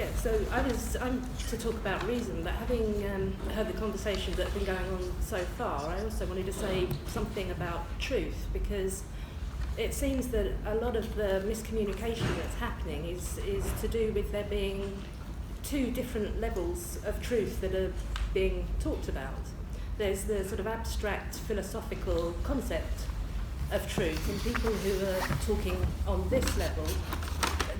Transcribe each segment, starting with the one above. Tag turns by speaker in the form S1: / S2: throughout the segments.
S1: Yeah, so I'm to talk about reason, but having heard the conversation that's been going on so far, I also wanted to say something about truth, because it seems that a lot of the miscommunication that's happening is to do with there being two different levels of truth that are being talked about. There's the sort of abstract philosophical concept of truth, and people who are talking on this level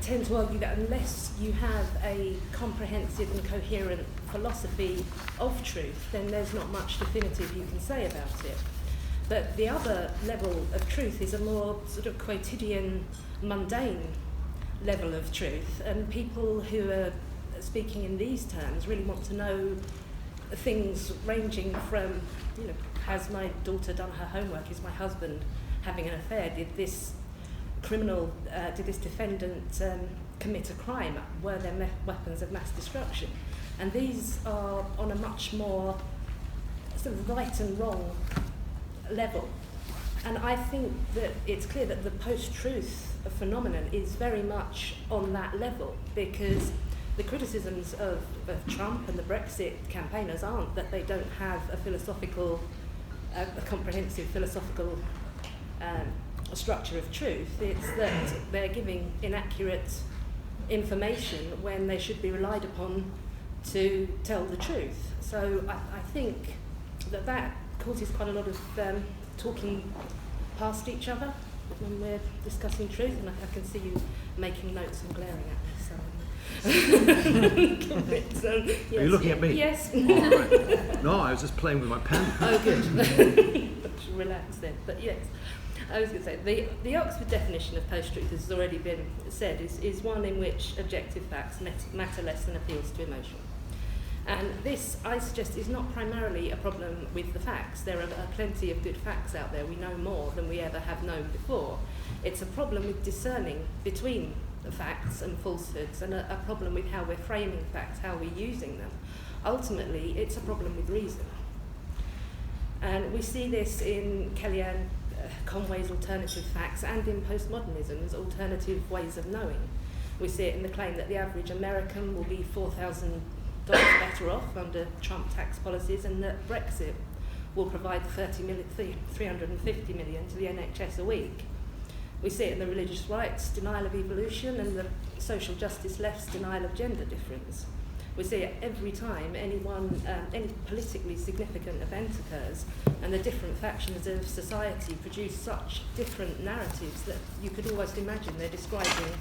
S1: tend to argue that unless you have a comprehensive and coherent philosophy of truth, then there's not much definitive you can say about it. But the other level of truth is a more sort of quotidian, mundane level of truth, and people who are speaking in these terms really want to know things ranging from, has my daughter done her homework? Is my husband having an affair? Did this defendant commit a crime? Were there weapons of mass destruction? And these are on a much more sort of right and wrong level. And I think that it's clear that the post-truth phenomenon is very much on that level, because the criticisms of Trump and the Brexit campaigners aren't that they don't have a comprehensive philosophical structure of truth. It's that they're giving inaccurate information when they should be relied upon to tell the truth. So I think that causes quite a lot of talking past each other when we're discussing truth, and I can see you making notes and glaring at me. So.
S2: Yes, are you looking at me?
S1: Yes.
S2: Oh, right. No, I was just playing with my pen.
S1: Oh, good. Relax then. But yes, I was going to say, the Oxford definition of post-truth, as has already been said, is one in which objective facts matter less than appeals to emotion. And this, I suggest, is not primarily a problem with the facts. There are plenty of good facts out there. We know more than we ever have known before. It's a problem with discerning between the facts and falsehoods, and a problem with how we're framing facts, how we're using them. Ultimately, it's a problem with reason. And we see this in Kellyanne Conway's alternative facts and in postmodernism's alternative ways of knowing. We see it in the claim that the average American will be $4,000 better off under Trump tax policies, and that Brexit will provide 350 million to the NHS a week. We see it in the religious rights denial of evolution and the social justice left's denial of gender difference. We see it every time any politically significant event occurs, and the different factions of society produce such different narratives that you could almost imagine they're describing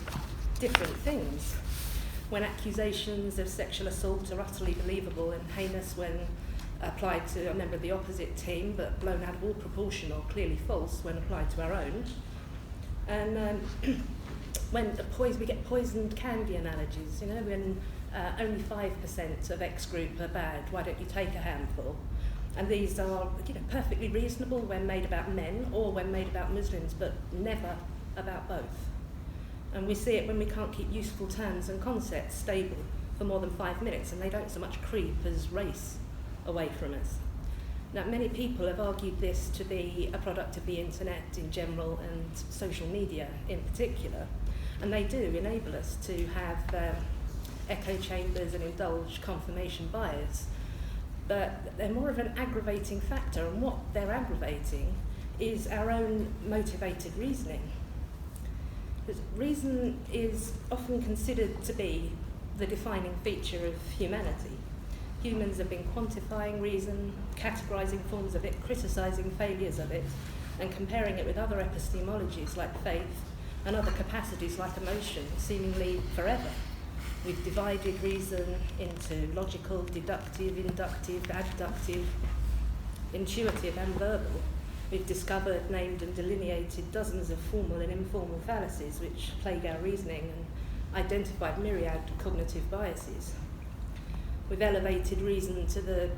S1: different things. When accusations of sexual assault are utterly believable and heinous when applied to a member of the opposite team, but blown out of all proportion or clearly false when applied to our own. And when we get poisoned candy analogies, when only 5% of X group are bad, why don't you take a handful? And these are perfectly reasonable when made about men or when made about Muslims, but never about both. And we see it when we can't keep useful terms and concepts stable for more than 5 minutes, and they don't so much creep as race away from us. Now, many people have argued this to be a product of the internet in general and social media in particular, and they do enable us to have echo chambers and indulge confirmation bias, but they're more of an aggravating factor, and what they're aggravating is our own motivated reasoning. Because reason is often considered to be the defining feature of humanity. Humans have been quantifying reason, categorising forms of it, criticising failures of it, and comparing it with other epistemologies like faith and other capacities like emotion, seemingly forever. We've divided reason into logical, deductive, inductive, adductive, intuitive and verbal. We've discovered, named and delineated dozens of formal and informal fallacies which plague our reasoning and identified myriad cognitive biases. We've elevated reason to the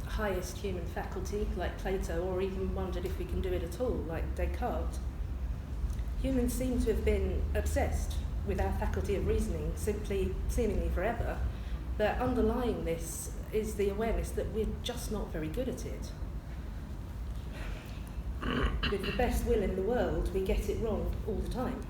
S1: highest human faculty, like Plato, or even wondered if we can do it at all, like Descartes. Humans seem to have been obsessed with our faculty of reasoning, seemingly forever, but underlying this is the awareness that we're just not very good at it. With the best will in the world, we get it wrong all the time.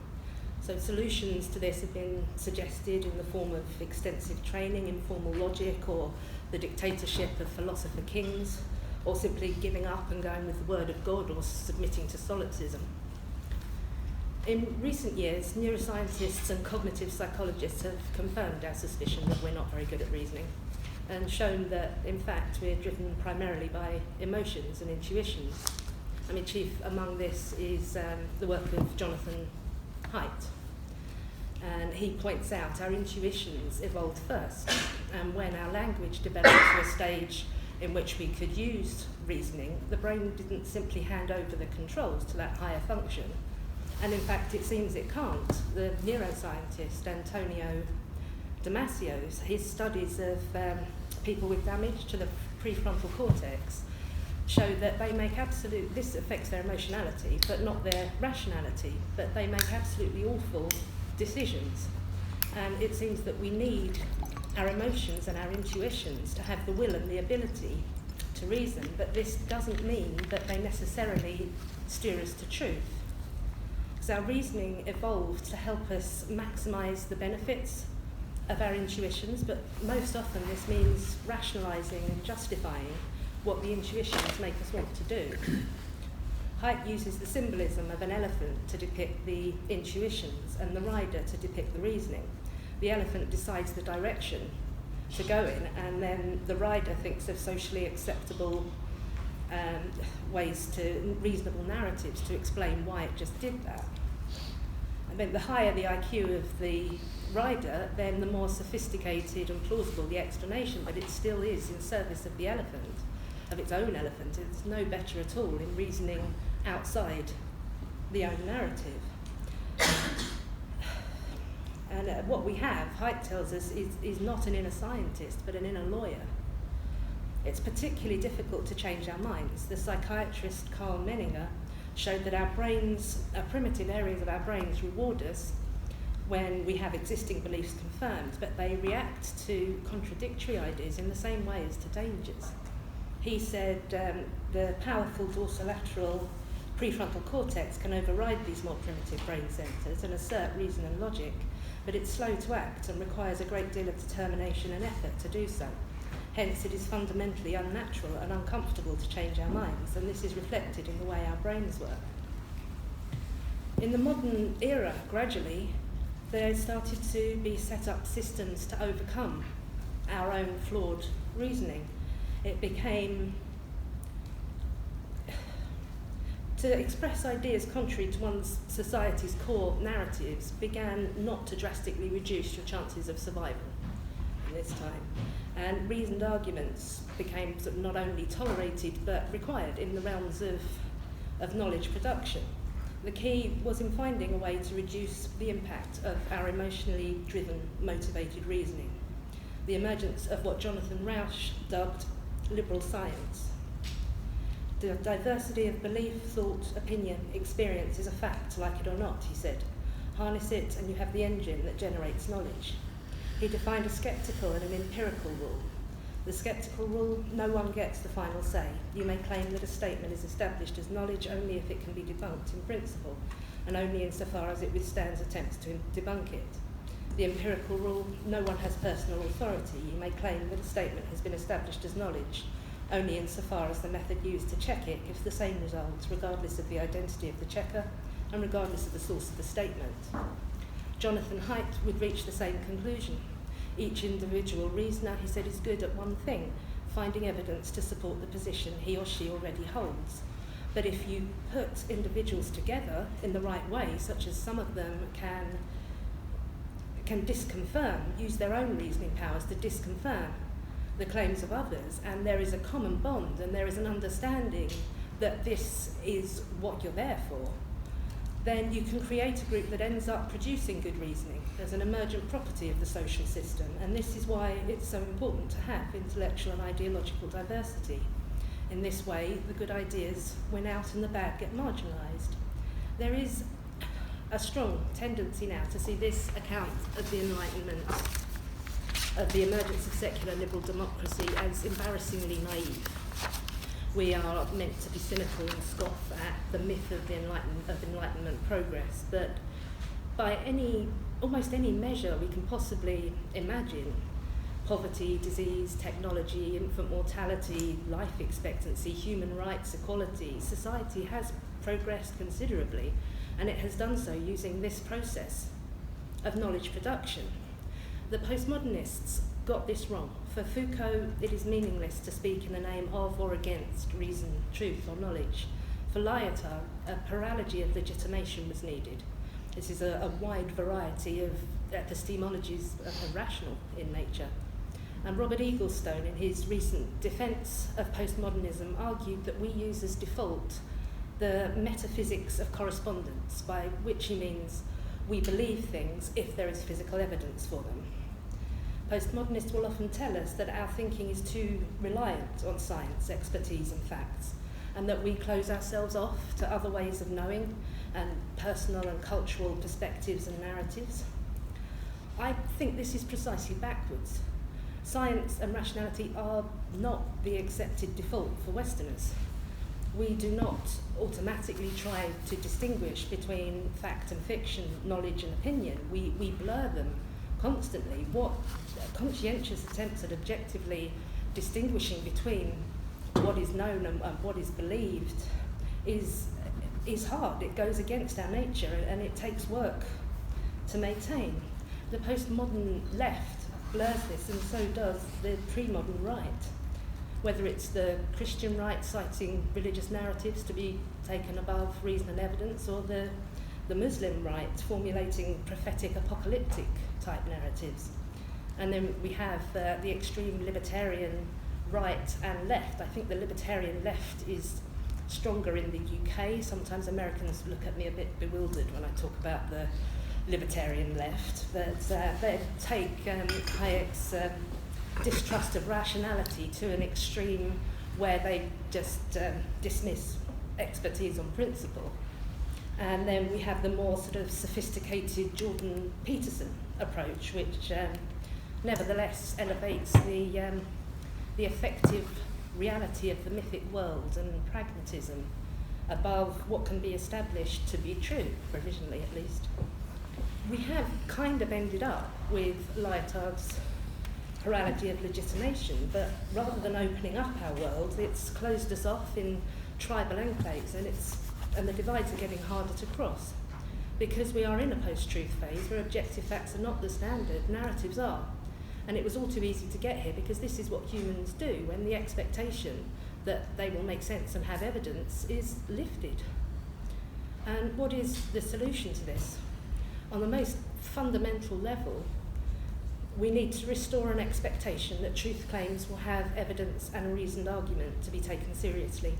S1: So solutions to this have been suggested in the form of extensive training in formal logic, or the dictatorship of philosopher kings, or simply giving up and going with the word of God, or submitting to solipsism. In recent years, neuroscientists and cognitive psychologists have confirmed our suspicion that we're not very good at reasoning, and shown that, in fact, we're driven primarily by emotions and intuitions. I mean, chief among this is the work of Jonathan Haidt. And he points out our intuitions evolved first, and when our language developed to a stage in which we could use reasoning, the brain didn't simply hand over the controls to that higher function. And in fact, it seems it can't. The neuroscientist Antonio Damasio's, his studies of people with damage to the prefrontal cortex show that they make this affects their emotionality, but not their rationality, but they make absolutely awful decisions. And it seems that we need our emotions and our intuitions to have the will and the ability to reason, but this doesn't mean that they necessarily steer us to truth. Because our reasoning evolved to help us maximise the benefits of our intuitions, but most often this means rationalising and justifying what the intuitions make us want to do. Haidt uses the symbolism of an elephant to depict the intuitions and the rider to depict the reasoning. The elephant decides the direction to go in, and then the rider thinks of socially acceptable reasonable narratives to explain why it just did that. And then the higher the IQ of the rider, then the more sophisticated and plausible the explanation, but it still is in service of the elephant, of its own elephant. It's no better at all in reasoning outside the own narrative. And what we have, Haidt tells us, is not an inner scientist, but an inner lawyer. It's particularly difficult to change our minds. The psychiatrist Carl Menninger showed that our primitive areas of our brains reward us when we have existing beliefs confirmed, but they react to contradictory ideas in the same way as to dangers. He said the powerful dorsolateral prefrontal cortex can override these more primitive brain centres and assert reason and logic, but it's slow to act and requires a great deal of determination and effort to do so. Hence, it is fundamentally unnatural and uncomfortable to change our minds, and this is reflected in the way our brains work. In the modern era, gradually, there started to be set up systems to overcome our own flawed reasoning. It became to express ideas contrary to one's society's core narratives began not to drastically reduce your chances of survival in this time. And reasoned arguments became sort of not only tolerated but required in the realms of knowledge production. The key was in finding a way to reduce the impact of our emotionally driven, motivated reasoning. The emergence of what Jonathan Rauch dubbed liberal science. The diversity of belief, thought, opinion, experience is a fact, like it or not, he said. Harness it and you have the engine that generates knowledge. He defined a sceptical and an empirical rule. The sceptical rule, no one gets the final say. You may claim that a statement is established as knowledge only if it can be debunked in principle, and only insofar as it withstands attempts to debunk it. The empirical rule, no one has personal authority. You may claim that a statement has been established as knowledge only insofar as the method used to check it gives the same results, regardless of the identity of the checker and regardless of the source of the statement. Jonathan Haidt would reach the same conclusion. Each individual reasoner, he said, is good at one thing, finding evidence to support the position he or she already holds. But if you put individuals together in the right way, such as some of them can disconfirm, use their own reasoning powers to disconfirm the claims of others, and there is a common bond and there is an understanding that this is what you're there for, then you can create a group that ends up producing good reasoning as an emergent property of the social system. And this is why it's so important to have intellectual and ideological diversity. In this way, the good ideas win out and the bad get marginalised. There is a strong tendency now to see this account of the Enlightenment, of the emergence of secular liberal democracy, as embarrassingly naive. We are meant to be cynical and scoff at the myth of the Enlightenment progress, but by almost any measure we can possibly imagine, poverty, disease, technology, infant mortality, life expectancy, human rights, equality, society has progressed considerably, and it has done so using this process of knowledge production. The postmodernists got this wrong. For Foucault, it is meaningless to speak in the name of or against reason, truth, or knowledge. For Lyotard, a paralogy of legitimation was needed. This is a wide variety of epistemologies that are rational in nature. And Robert Eaglestone, in his recent defence of postmodernism, argued that we use as default the metaphysics of correspondence, by which he means we believe things if there is physical evidence for them. Postmodernists will often tell us that our thinking is too reliant on science, expertise and facts, and that we close ourselves off to other ways of knowing and personal and cultural perspectives and narratives. I think this is precisely backwards. Science and rationality are not the accepted default for Westerners. We do not automatically try to distinguish between fact and fiction, knowledge and opinion. We blur them constantly. What conscientious attempts at objectively distinguishing between what is known and what is believed is hard. It goes against our nature, and it takes work to maintain. The postmodern left blurs this, and so does the pre-modern right. Whether it's the Christian right citing religious narratives to be taken above reason and evidence, or the Muslim right formulating prophetic apocalyptic type narratives. And then we have the extreme libertarian right and left. I think the libertarian left is stronger in the UK. Sometimes Americans look at me a bit bewildered when I talk about the libertarian left, but they take Hayek's distrust of rationality to an extreme where they just dismiss expertise on principle. And then we have the more sort of sophisticated Jordan Peterson approach, which nevertheless elevates the effective reality of the mythic world and pragmatism above what can be established to be true, provisionally at least. We have kind of ended up with Lyotard's plurality of legitimation, but rather than opening up our world, it's closed us off in tribal enclaves, and the divides are getting harder to cross. Because we are in a post-truth phase where objective facts are not the standard, narratives are. And it was all too easy to get here because this is what humans do when the expectation that they will make sense and have evidence is lifted. And what is the solution to this? On the most fundamental level, we need to restore an expectation that truth claims will have evidence and a reasoned argument to be taken seriously.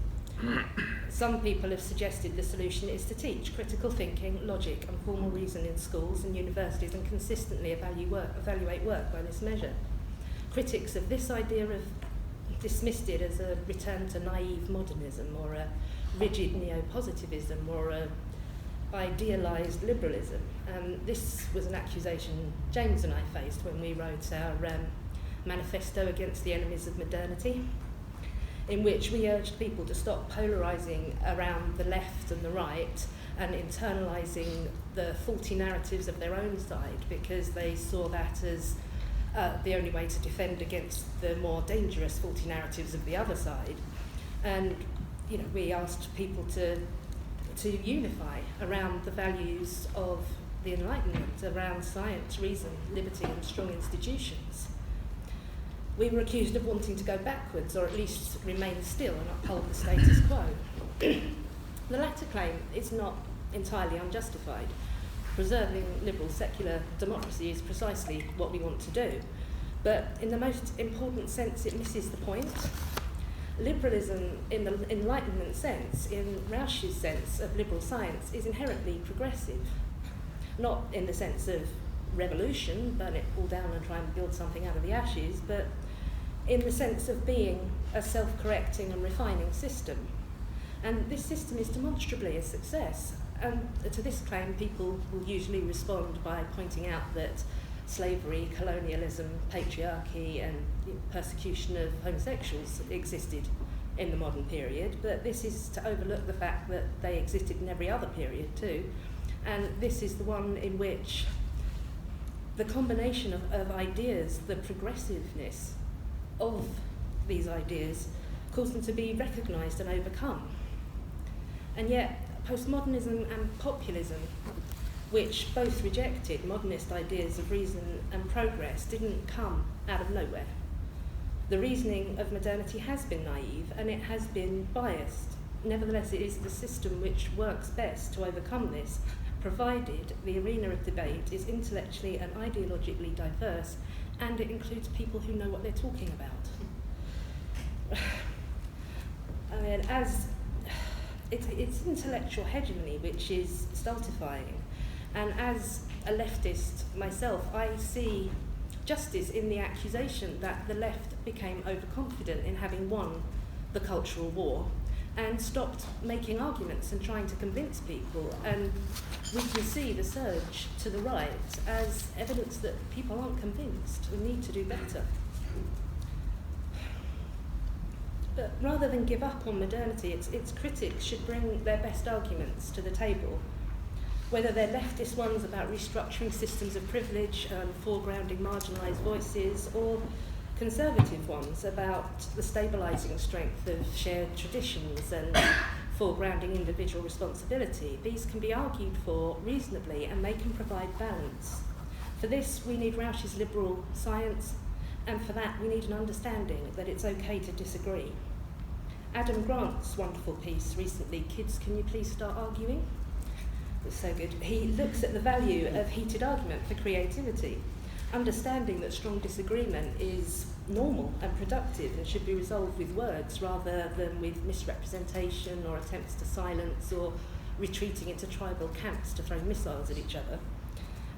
S1: Some people have suggested the solution is to teach critical thinking, logic and formal reason in schools and universities and consistently evaluate work by this measure. Critics of this idea have dismissed it as a return to naive modernism or a rigid neo-positivism or a idealised liberalism. This was an accusation James and I faced when we wrote our manifesto against the enemies of modernity, in which we urged people to stop polarising around the left and the right and internalising the faulty narratives of their own side, because they saw that as the only way to defend against the more dangerous faulty narratives of the other side. And we asked people to unify around the values of the Enlightenment, around science, reason, liberty and strong institutions. We were accused of wanting to go backwards, or at least remain still and uphold the status quo. The latter claim is not entirely unjustified. Preserving liberal secular democracy is precisely what we want to do. But in the most important sense, it misses the point. Liberalism, in the Enlightenment sense, in Rausch's sense of liberal science, is inherently progressive. Not in the sense of revolution, burn it all down and try and build something out of the ashes, but in the sense of being a self-correcting and refining system. And this system is demonstrably a success. And to this claim, people will usually respond by pointing out that slavery, colonialism, patriarchy, and persecution of homosexuals existed in the modern period, but this is to overlook the fact that they existed in every other period too. And this is the one in which the combination of ideas, the progressiveness of these ideas, cause them to be recognised and overcome. And yet, postmodernism and populism, which both rejected modernist ideas of reason and progress, didn't come out of nowhere. The reasoning of modernity has been naive and it has been biased. Nevertheless, it is the system which works best to overcome this, provided the arena of debate is intellectually and ideologically diverse and it includes people who know what they're talking about. I mean, it's intellectual hegemony which is stultifying, and as a leftist myself, I see justice in the accusation that the left became overconfident in having won the cultural war and stopped making arguments and trying to convince people. And we can see the surge to the right as evidence that people aren't convinced. We need to do better. But rather than give up on modernity, its critics should bring their best arguments to the table, whether they're leftist ones about restructuring systems of privilege and foregrounding marginalised voices, or conservative ones about the stabilising strength of shared traditions and foregrounding individual responsibility. These can be argued for reasonably and they can provide balance. For this, we need Rausch's liberal science, and for that, we need an understanding that it's okay to disagree. Adam Grant's wonderful piece recently, Kids, Can You Please Start Arguing? It's so good. He looks at the value of heated argument for creativity, understanding that strong disagreement is normal and productive and should be resolved with words rather than with misrepresentation or attempts to silence or retreating into tribal camps to throw missiles at each other.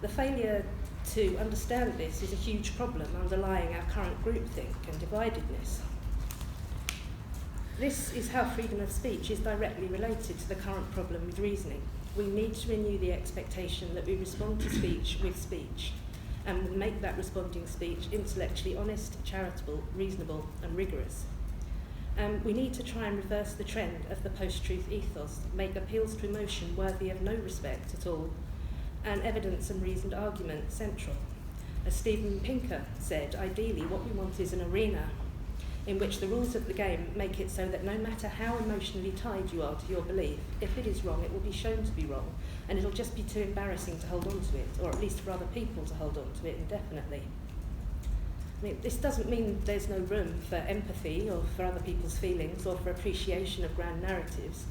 S1: The failure to understand this is a huge problem underlying our current groupthink and dividedness. This is how freedom of speech is directly related to the current problem with reasoning. We need to renew the expectation that we respond to speech with speech, and make that responding speech intellectually honest, charitable, reasonable, and rigorous. We need to try and reverse the trend of the post-truth ethos, make appeals to emotion worthy of no respect at all, and evidence and reasoned argument central. As Steven Pinker said, ideally what we want is an arena in which the rules of the game make it so that no matter how emotionally tied you are to your belief, if it is wrong, it will be shown to be wrong, and it'll just be too embarrassing to hold on to it, or at least for other people to hold on to it indefinitely. I mean, this doesn't mean there's no room for empathy or for other people's feelings or for appreciation of grand narratives.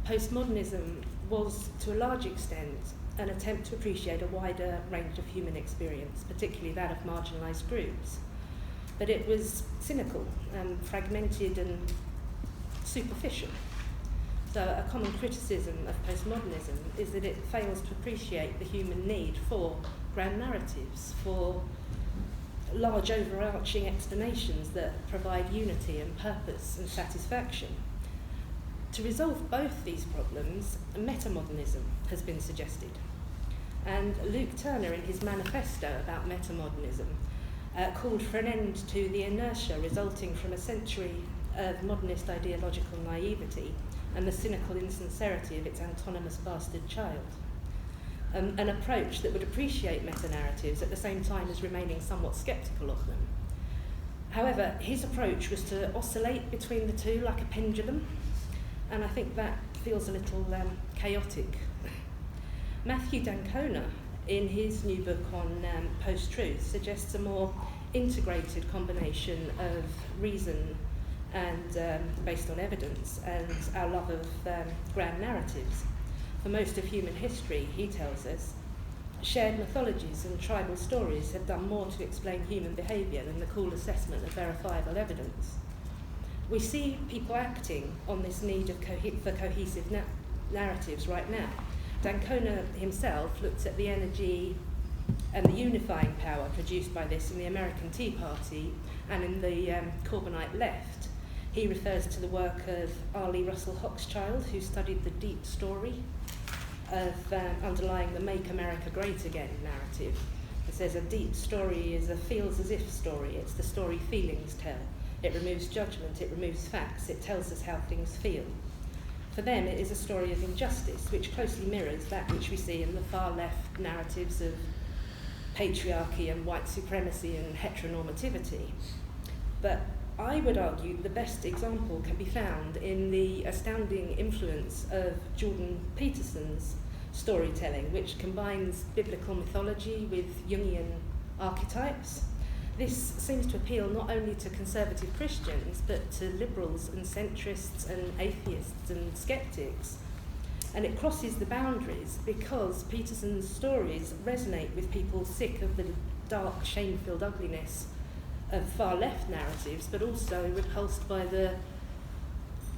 S1: Postmodernism was, to a large extent, an attempt to appreciate a wider range of human experience, particularly that of marginalised groups. But it was cynical and fragmented and superficial. So a common criticism of postmodernism is that it fails to appreciate the human need for grand narratives, for large overarching explanations that provide unity and purpose and satisfaction. To resolve both these problems, meta-modernism has been suggested. And Luke Turner, in his manifesto about meta-modernism, called for an end to the inertia resulting from a century of modernist ideological naivety and the cynical insincerity of its antonymous bastard child. An approach that would appreciate meta-narratives at the same time as remaining somewhat sceptical of them. However, his approach was to oscillate between the two like a pendulum, and I think that feels a little chaotic. Matthew D'Ancona, in his new book on post-truth, suggests a more integrated combination of reason and based on evidence and our love of grand narratives. For most of human history, he tells us, shared mythologies and tribal stories have done more to explain human behaviour than the cool assessment of verifiable evidence. We see people acting on this need of for cohesive narratives right now. D'Ancona himself looked at the energy and the unifying power produced by this in the American Tea Party and in the Corbynite left. He refers to the work of Arlie Russell Hochschild, who studied the deep story of underlying the Make America Great Again narrative. It says a deep story is a feels as if story. It's the story feelings tell. It removes judgment, it removes facts, it tells us how things feel. For them, it is a story of injustice, which closely mirrors that which we see in the far-left narratives of patriarchy and white supremacy and heteronormativity. But I would argue the best example can be found in the astounding influence of Jordan Peterson's storytelling, which combines biblical mythology with Jungian archetypes. This seems to appeal not only to conservative Christians, but to liberals and centrists and atheists and skeptics. And it crosses the boundaries because Peterson's stories resonate with people sick of the dark, shame-filled ugliness of far-left narratives, but also repulsed by the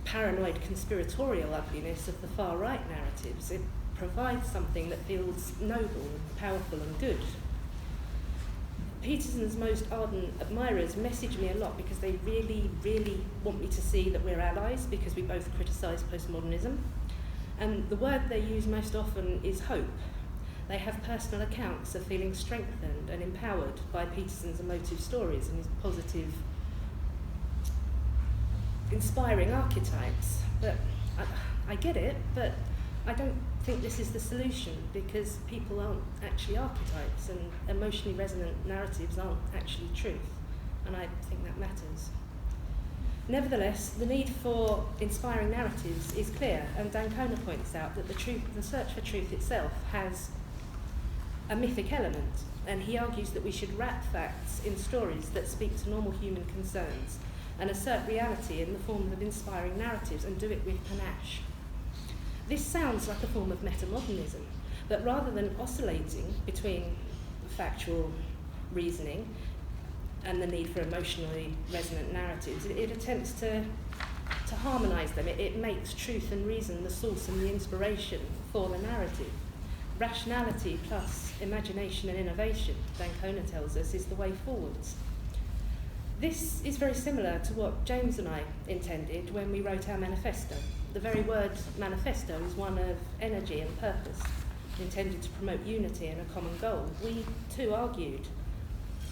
S1: paranoid conspiratorial ugliness of the far-right narratives. It provides something that feels noble and powerful and good. Peterson's most ardent admirers message me a lot because they really, really want me to see that we're allies, because we both criticise postmodernism. And the word they use most often is hope. They have personal accounts of feeling strengthened and empowered by Peterson's emotive stories and his positive, inspiring archetypes. But I get it, but I don't think this is the solution, because people aren't actually archetypes and emotionally resonant narratives aren't actually truth, and I think that matters. Nevertheless, the need for inspiring narratives is clear, and D'Ancona points out that the search for truth itself has a mythic element, and he argues that we should wrap facts in stories that speak to normal human concerns and assert reality in the form of inspiring narratives, and do it with panache. This sounds like a form of meta-modernism, but rather than oscillating between factual reasoning and the need for emotionally resonant narratives, it attempts to harmonise them. It makes truth and reason the source and the inspiration for the narrative. Rationality plus imagination and innovation, D'Ancona tells us, is the way forwards. This is very similar to what James and I intended when we wrote our manifesto. The very word manifesto is one of energy and purpose, intended to promote unity and a common goal. We too argued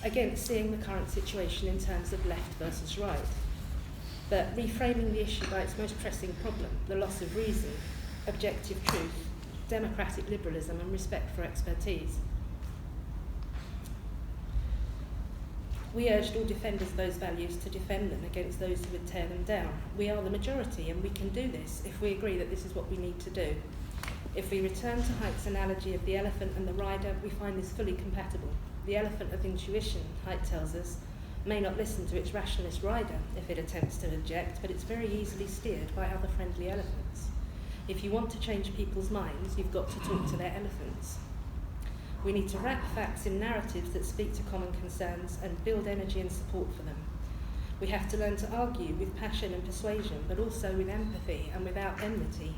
S1: against seeing the current situation in terms of left versus right, but reframing the issue by its most pressing problem, the loss of reason, objective truth, democratic liberalism and respect for expertise. We urged all defenders of those values to defend them against those who would tear them down. We are the majority, and we can do this if we agree that this is what we need to do. If we return to Haidt's analogy of the elephant and the rider, we find this fully compatible. The elephant of intuition, Haidt tells us, may not listen to its rationalist rider if it attempts to object, but it's very easily steered by other friendly elephants. If you want to change people's minds, you've got to talk to their elephants. We need to wrap facts in narratives that speak to common concerns and build energy and support for them. We have to learn to argue with passion and persuasion, but also with empathy and without enmity.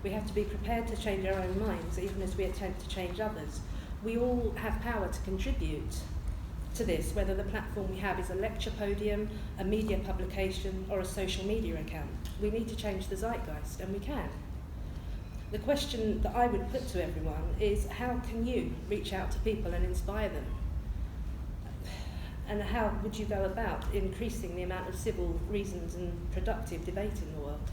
S1: We have to be prepared to change our own minds, even as we attempt to change others. We all have power to contribute to this, whether the platform we have is a lecture podium, a media publication, or a social media account. We need to change the zeitgeist, and we can. The question that I would put to everyone is, how can you reach out to people and inspire them? And how would you go about increasing the amount of civil reasons and productive debate in the world?